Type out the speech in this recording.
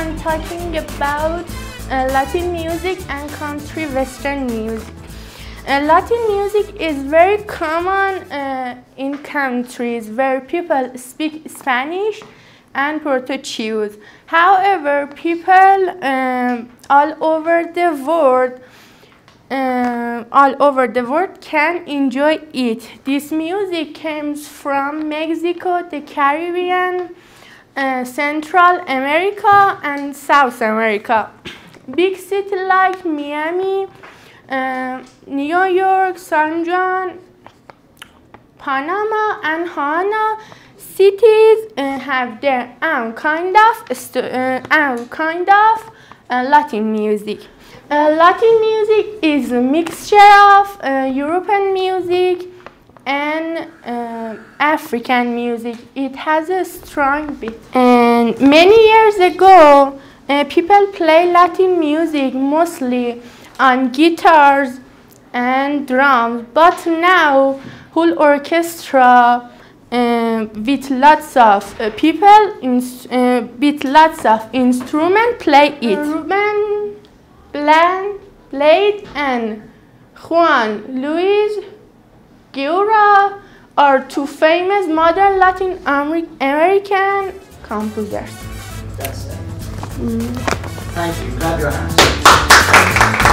I'm talking about Latin music and country western music. Latin music is very common in countries where people speak Spanish and Portuguese. However, people all over the world can enjoy it. This music comes from Mexico, the Caribbean, Central America, and South America. Big cities like Miami, New York, San Juan, Panama, and Havana cities have their own kind of Latin music. Latin music is a mixture of European music and African music. It has a strong beat. And many years ago, people play Latin music mostly on guitars and drums, but now whole orchestra with lots of people with lots of instruments play it. Ruben Blade and Juan Luis Guerra are two famous modern Latin American composers. That's it. Thank you. Clap your hands.